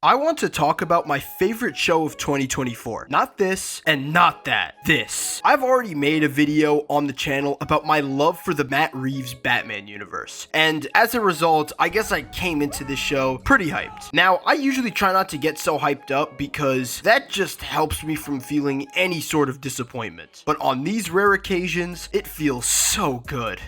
I want to talk about my favorite show of 2024. Not this, and not that. This. I've already made a video on the channel about my love for the Matt Reeves Batman universe, and as a result, I guess I came into this show pretty hyped. Now, I usually try not to get so hyped up because that just helps me from feeling any sort of disappointment. But on these rare occasions, it feels so good.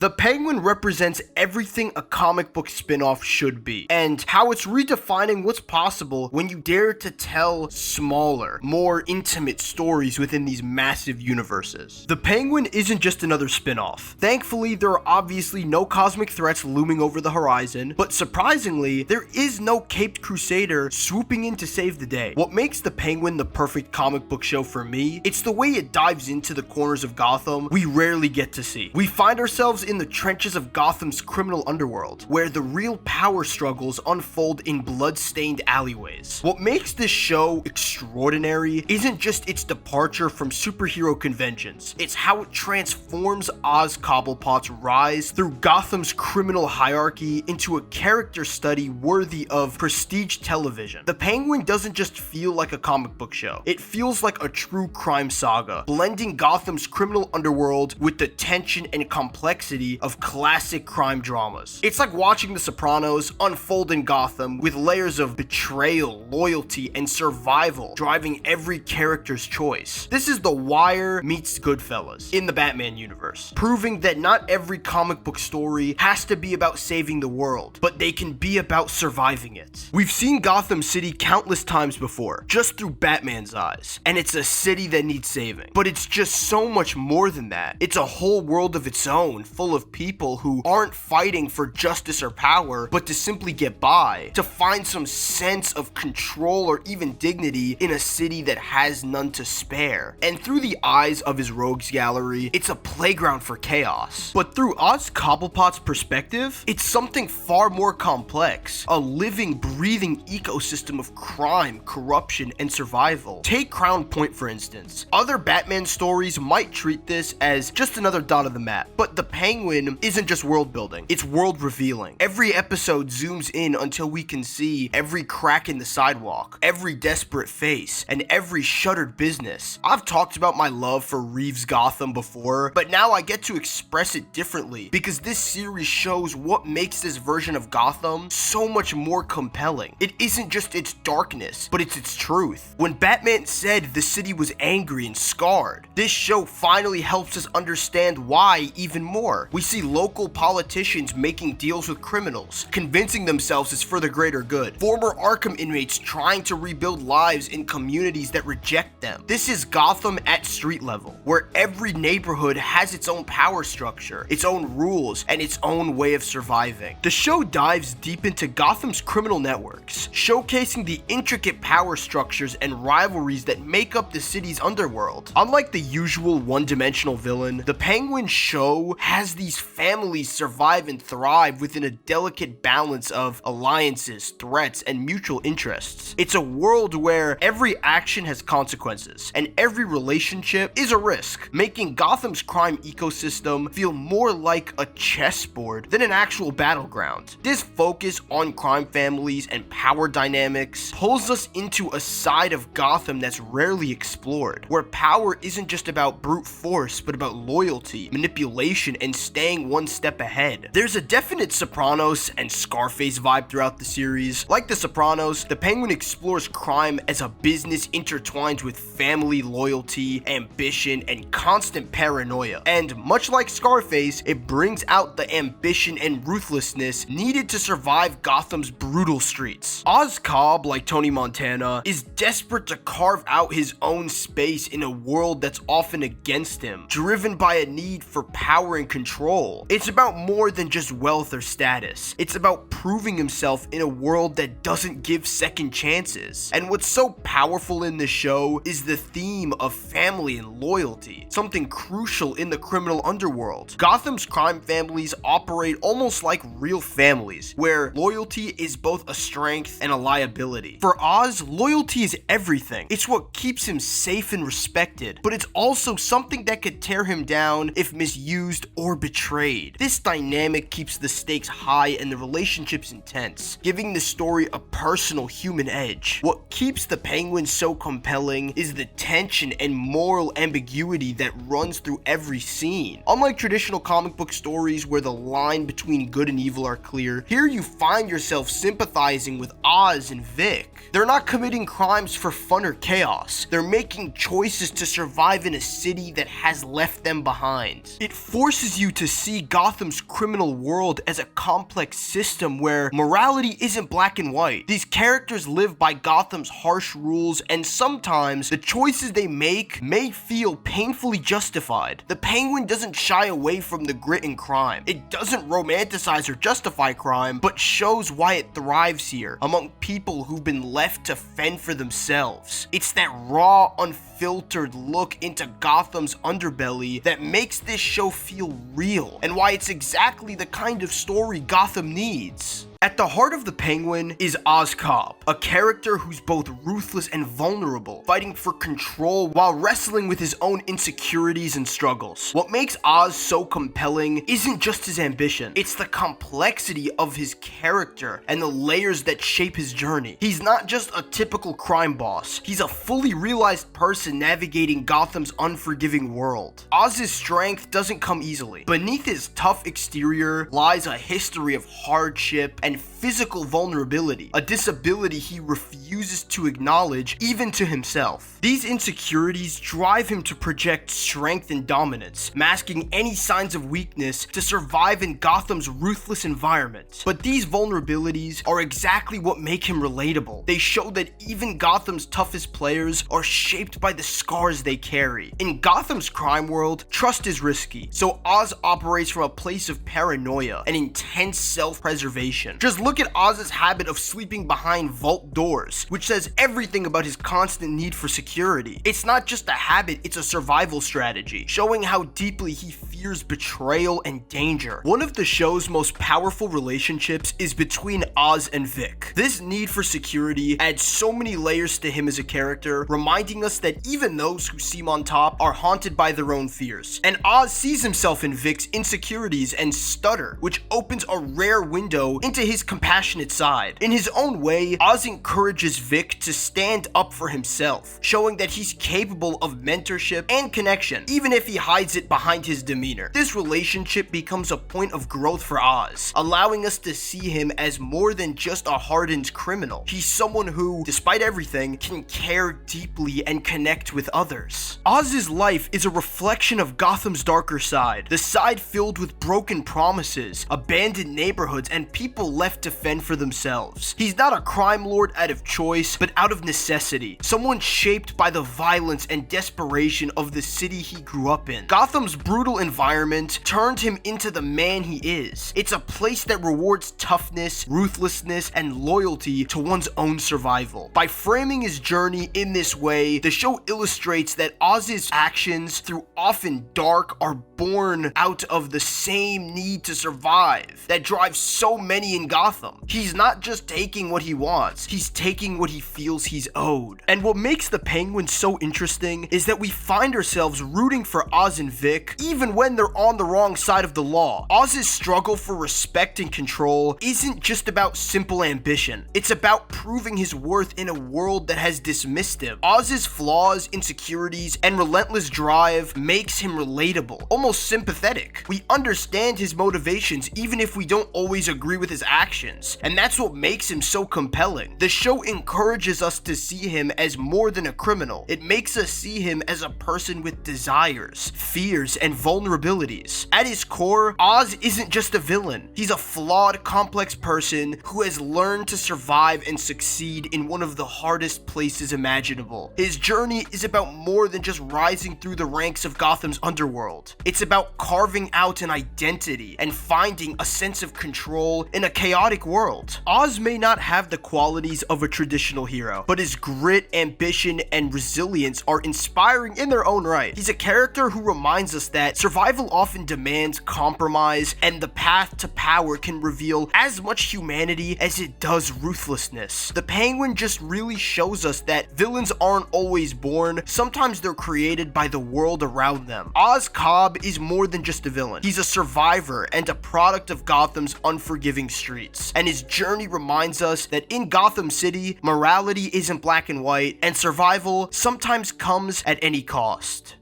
The Penguin represents everything a comic book spin-off should be, and how it's redefining what's possible when you dare to tell smaller, more intimate stories within these massive universes. The Penguin isn't just another spin-off. Thankfully, there are obviously no cosmic threats looming over the horizon, but surprisingly, there is no caped crusader swooping in to save the day. What makes The Penguin the perfect comic book show for me, it's the way it dives into the corners of Gotham we rarely get to see. We find ourselves in the trenches of Gotham's criminal underworld, where the real power struggles unfold in blood-stained alleyways. What makes this show extraordinary isn't just its departure from superhero conventions, it's how it transforms Oz Cobblepot's rise through Gotham's criminal hierarchy into a character study worthy of prestige television. The Penguin doesn't just feel like a comic book show, it feels like a true crime saga, blending Gotham's criminal underworld with the tension and complexity of classic crime dramas. It's like watching The Sopranos unfold in Gotham with layers of betrayal, loyalty, and survival driving every character's choice. This is The Wire meets Goodfellas in the Batman universe, proving that not every comic book story has to be about saving the world, but they can be about surviving it. We've seen Gotham City countless times before, just through Batman's eyes, and it's a city that needs saving. But it's just so much more than that. It's a whole world of its own, full of people who aren't fighting for justice or power, but to simply get by, to find some sense of control or even dignity in a city that has none to spare. And through the eyes of his rogues gallery, it's a playground for chaos. But through Oz Cobblepot's perspective, it's something far more complex, a living, breathing ecosystem of crime, corruption, and survival. Take Crown Point, for instance. Other Batman stories might treat this as just another dot of the map, but the Penguin isn't just world building, it's world revealing. Every episode zooms in until we can see every crack in the sidewalk, every desperate face, and every shuttered business. I've talked about my love for Reeves' Gotham before, but now I get to express it differently because this series shows what makes this version of Gotham so much more compelling. It isn't just its darkness, but it's its truth. When Batman said the city was angry and scarred, this show finally helps us understand why even more. We see local politicians making deals with criminals, convincing themselves it's for the greater good. Former Arkham inmates trying to rebuild lives in communities that reject them. This is Gotham at street level, where every neighborhood has its own power structure, its own rules, and its own way of surviving. The show dives deep into Gotham's criminal networks, showcasing the intricate power structures and rivalries that make up the city's underworld. Unlike the usual one-dimensional villain, the Penguin show has these families survive and thrive within a delicate balance of alliances, threats, and mutual interests. It's a world where every action has consequences, and every relationship is a risk, making Gotham's crime ecosystem feel more like a chessboard than an actual battleground. This focus on crime families and power dynamics pulls us into a side of Gotham that's rarely explored, where power isn't just about brute force, but about loyalty, manipulation, and staying one step ahead. There's a definite Sopranos and Scarface vibe throughout the series. Like The Sopranos, The Penguin explores crime as a business intertwined with family, loyalty, ambition, and constant paranoia. And much like Scarface, it brings out the ambition and ruthlessness needed to survive Gotham's brutal streets. Oz Cobb, like Tony Montana, is desperate to carve out his own space in a world that's often against him, driven by a need for power and control. It's about more than just wealth or status. It's about proving himself in a world that doesn't give second chances. And what's so powerful in this show is the theme of family and loyalty, something crucial in the criminal underworld. Gotham's crime families operate almost like real families, where loyalty is both a strength and a liability. For Oz, loyalty is everything. It's what keeps him safe and respected, but it's also something that could tear him down if misused or betrayed. This dynamic keeps the stakes high and the relationships intense, giving the story a personal human edge. What keeps the Penguin so compelling is the tension and moral ambiguity that runs through every scene. Unlike traditional comic book stories where the line between good and evil are clear, here you find yourself sympathizing with Oz and Vic. They're not committing crimes for fun or chaos. They're making choices to survive in a city that has left them behind. It forces you to see Gotham's criminal world as a complex system where morality isn't black and white. These characters live by Gotham's harsh rules, and sometimes the choices they make may feel painfully justified. The Penguin doesn't shy away from the grit and crime. It doesn't romanticize or justify crime, but shows why it thrives here among people who've been left to fend for themselves. It's that raw, unfiltered look into Gotham's underbelly that makes this show feel real, and why it's exactly the kind of story Gotham needs. At the heart of the Penguin is Oscorp, a character who's both ruthless and vulnerable, fighting for control while wrestling with his own insecurities and struggles. What makes Oz so compelling isn't just his ambition, it's the complexity of his character and the layers that shape his journey. He's not just a typical crime boss, he's a fully realized person navigating Gotham's unforgiving world. Oz's strength doesn't come easily. Beneath his tough exterior lies a history of hardship and physical vulnerability, a disability he refuses to acknowledge even to himself. These insecurities drive him to project strength and dominance, masking any signs of weakness to survive in Gotham's ruthless environment. But these vulnerabilities are exactly what make him relatable. They show that even Gotham's toughest players are shaped by the scars they carry. In Gotham's crime world, trust is risky, so Oz operates from a place of paranoia and intense self-preservation. Just look at Oz's habit of sleeping behind vault doors, which says everything about his constant need for security. It's not just a habit, it's a survival strategy, showing how deeply he fears betrayal and danger. One of the show's most powerful relationships is between Oz and Vic. This need for security adds so many layers to him as a character, reminding us that even those who seem on top are haunted by their own fears. And Oz sees himself in Vic's insecurities and stutter, which opens a rare window into his compassionate side. In his own way, Oz encourages Vic to stand up for himself, showing that he's capable of mentorship and connection, even if he hides it behind his demeanor. This relationship becomes a point of growth for Oz, allowing us to see him as more than just a hardened criminal. He's someone who, despite everything, can care deeply and connect with others. Oz's life is a reflection of Gotham's darker side, the side filled with broken promises, abandoned neighborhoods, and people left to fend for themselves. He's not a crime lord out of choice, but out of necessity, someone shaped by the violence and desperation of the city he grew up in. Gotham's brutal environment turned him into the man he is. It's a place that rewards toughness, ruthlessness, and loyalty to one's own survival. By framing his journey in this way, the show illustrates that Oz's actions, through often dark, are born out of the same need to survive that drives so many in Gotham. He's not just taking what he wants, he's taking what he feels he's owed. And what makes the Penguin so interesting is that we find ourselves rooting for Oz and Vic even when they're on the wrong side of the law. Oz's struggle for respect and control isn't just about simple ambition, it's about proving his worth in a world that has dismissed him. Oz's flaws, insecurities, and relentless drive makes him relatable, almost sympathetic. We understand his motivations even if we don't always agree with his actions, and that's what makes him so compelling. The show encourages us to see him as more than a criminal. It makes us see him as a person with desires, fears, and vulnerabilities. At his core, Oz isn't just a villain. He's a flawed, complex person who has learned to survive and succeed in one of the hardest places imaginable. His journey is about more than just rising through the ranks of Gotham's underworld. It's about carving out an identity and finding a sense of control in a chaotic world. Oz may not have the qualities of a traditional hero, but his grit, ambition, and resilience are inspiring in their own right. He's a character who reminds us that survival survival often demands compromise, and the path to power can reveal as much humanity as it does ruthlessness. The Penguin just really shows us that villains aren't always born, sometimes they're created by the world around them. Oz Cobb is more than just a villain. He's a survivor and a product of Gotham's unforgiving streets, and his journey reminds us that in Gotham City, morality isn't black and white, and survival sometimes comes at any cost.